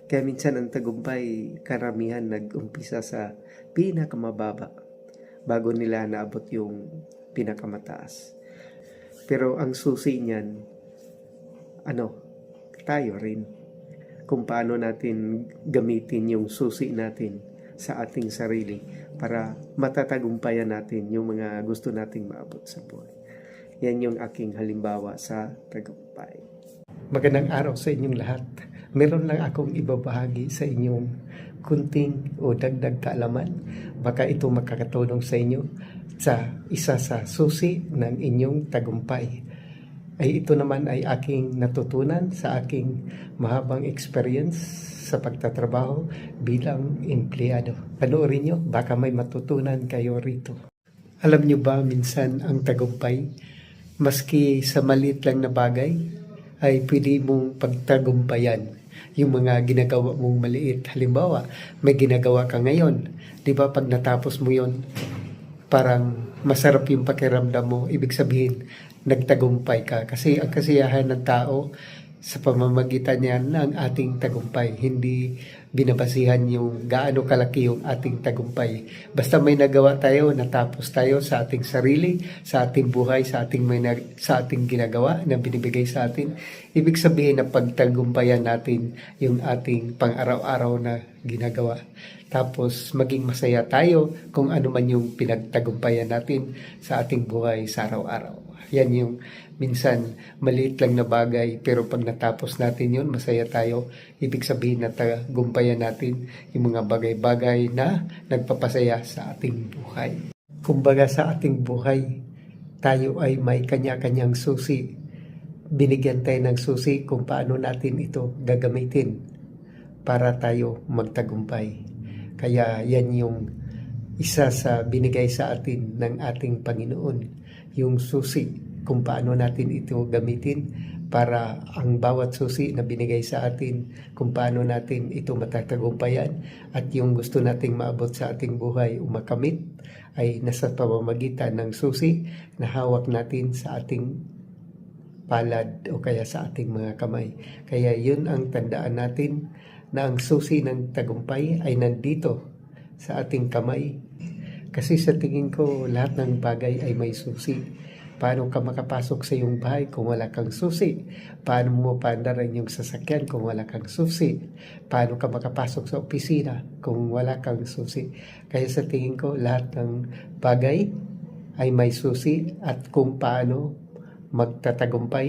Kaya minsan ang tagumpay, karamihan nag-umpisa sa pinakamababa bago nila naabot yung pinakamataas. Pero ang susi niyan, ano, tayo rin. Kung paano natin gamitin yung susi natin sa ating sarili para matatagumpayan natin yung mga gusto nating maabot sa buhay. Yan yung aking halimbawa sa tagumpay. Magandang araw sa inyong lahat. Meron lang akong ibabahagi sa inyong kunting o dagdag kaalaman. Baka ito makakatulong sa inyo sa isa sa susi ng inyong tagumpay. Ay ito naman ay aking natutunan sa aking mahabang experience sa pagtatrabaho bilang empleyado. Panoorin nyo, baka may matutunan kayo rito. Alam nyo ba minsan ang tagumpay, maski sa maliit lang na bagay, ay pwede mong pagtagumpayan yung mga ginagawa mong maliit. Halimbawa, may ginagawa ka ngayon. Di ba pag natapos mo yon, parang masarap yung pakiramdam mo. Ibig sabihin, nagtagumpay ka. Kasi ang kasiyahan ng tao sa pamamagitan niya ng ating tagumpay. Hindi binabasihan yung gaano kalaki yung ating tagumpay. Basta may nagawa tayo, natapos tayo sa ating sarili, sa ating buhay, sa ating ginagawa na binibigay sa atin. Ibig sabihin na pagtagumpayan natin yung ating pang-araw-araw na ginagawa. Tapos maging masaya tayo kung ano man yung pinagtagumpayan natin sa ating buhay sa araw-araw. Yan yung minsan maliit lang na bagay, pero pag natapos natin yun, masaya tayo. Ibig sabihin na tagumpayan natin yung mga bagay-bagay na nagpapasaya sa ating buhay. Kumbaga sa ating buhay, tayo ay may kanya-kanyang susi. Binigyan tayo ng susi kung paano natin ito gagamitin para tayo magtagumpay. Kaya yan yung isa sa binigay sa atin ng ating Panginoon, yung susi kung paano natin ito gamitin para ang bawat susi na binigay sa atin, kung paano natin ito matatagumpayan at yung gusto nating maabot sa ating buhay o makamit ay nasa pamamagitan ng susi na hawak natin sa ating palad o kaya sa ating mga kamay. Kaya yun ang tandaan natin, na ang susi ng tagumpay ay nandito sa ating kamay. Kasi sa tingin ko, lahat ng bagay ay may susi. Paano ka makapasok sa iyong bahay kung wala kang susi? Paano mo paandarin yung sasakyan kung wala kang susi? Paano ka makapasok sa opisina kung wala kang susi? Kaya sa tingin ko, lahat ng bagay ay may susi, at kung paano magtatagumpay,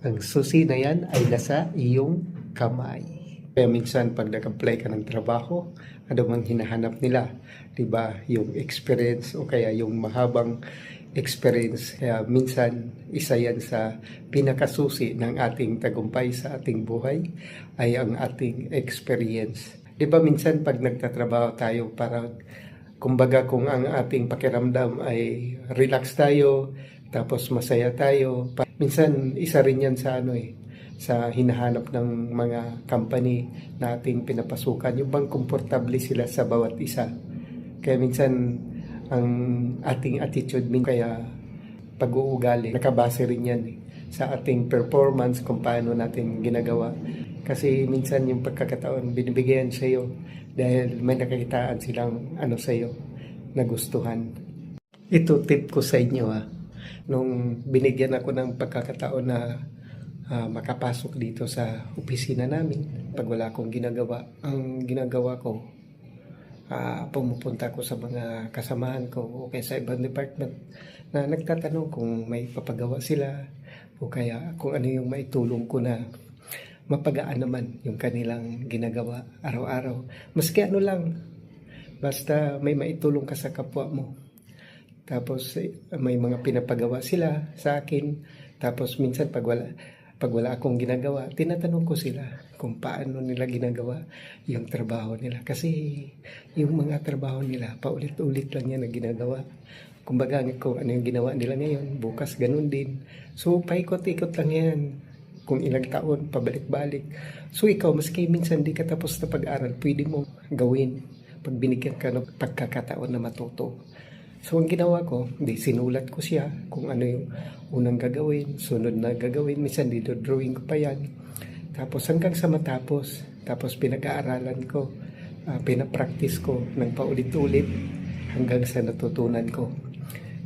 ang susi na yan ay nasa iyong kamay. Kaya minsan pag nag-apply ka ng trabaho, ano mang hinahanap nila, diba, yung experience o kaya yung mahabang experience. Kaya minsan isa yan sa pinakasusi ng ating tagumpay sa ating buhay ay ang ating experience. Diba minsan pag nagtatrabaho tayo, para kumbaga kung ang ating pakiramdam ay relax tayo, tapos masaya tayo, minsan isa rin yan sa sa hinahanap ng mga company na ating pinapasukan, yung bang komportable sila sa bawat isa. Kaya minsan ang ating attitude, kaya pag-uugali, nakabase rin yan sa ating performance kung paano natin ginagawa. Kasi minsan yung pagkakataon binibigyan sa iyo dahil may nakakitaan silang sa iyo na gustuhan. Ito tip ko sa inyo nung binigyan ako ng pagkakataon na makapasok dito sa opisina namin. Pag wala akong ginagawa, ang ginagawa ko, pumupunta ko sa mga kasamahan ko o kaya sa ibang department na nagtatanong kung may papagawa sila o kaya kung ano yung maitulong ko na mapagaan naman yung kanilang ginagawa araw-araw. Maski lang, basta may maitulong ka sa kapwa mo. Tapos may mga pinapagawa sila sa akin. Tapos minsan pag wala akong ginagawa, tinatanong ko sila kung paano nila ginagawa yung trabaho nila. Kasi yung mga trabaho nila, paulit-ulit lang yan na ginagawa. Kumbaga kung ano yung ginawa nila ngayon, bukas ganun din. So paikot-ikot lang yan. Kung ilang taon, pabalik-balik. So ikaw, maski minsan di ka tapos na pag-aral, pwede mo gawin pag binigyan ka ng pagkakataon na matuto. So ang ginawa ko, sinulat ko siya kung ano yung unang gagawin, sunod na gagawin, minsan dito drawing ko pa yan. Tapos hanggang sa matapos, Tapos pinag-aaralan ko, pinapractice ko ng paulit-ulit hanggang sa natutunan ko.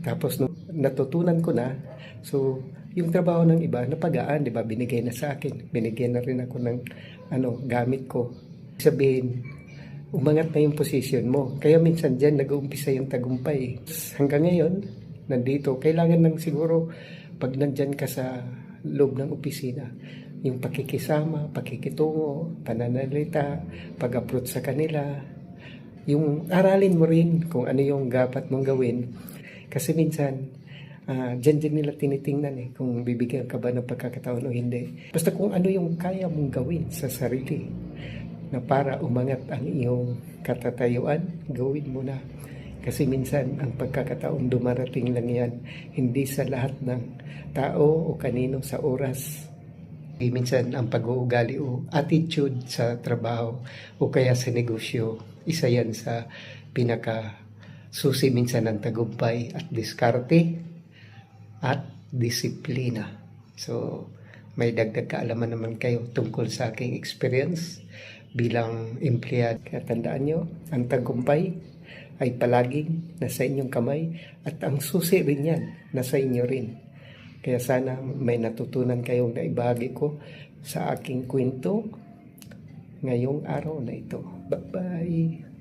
Tapos nung natutunan ko na, so yung trabaho ng iba napagaan, 'di ba? Binigay na sa akin. Binigyan na rin ako ng gamit ko. Sabihin, umangat na yung posisyon mo. Kaya minsan diyan nag-uumpisa yung tagumpay. Hanggang ngayon, nandito, kailangan lang siguro pag nandyan ka sa loob ng opisina, yung pakikisama, pakikitungo, pananalita, pag-approach sa kanila, yung aralin mo rin kung ano yung dapat mong gawin. Kasi minsan, dyan nila tinitingnan kung bibigyan ka ba ng pagkakataon o hindi. Basta kung ano yung kaya mong gawin sa sarili na para umangat ang iyong katatayuan, gawin mo na. Kasi minsan, ang pagkakataon dumarating lang yan, hindi sa lahat ng tao o kanino sa oras. Minsan, ang pag-uugali o attitude sa trabaho o kaya sa negosyo, isa yan sa pinaka-susi minsan ng tagumpay at diskarte at disiplina. So, may dagdag kaalaman naman kayo tungkol sa aking experience bilang empleyado. Kaya tandaan nyo, ang tagumpay ay palaging nasa inyong kamay at ang susi rin yan, nasa inyo rin. Kaya sana may natutunan kayong naibahagi ko sa aking kwento ngayong araw na ito. Bye-bye!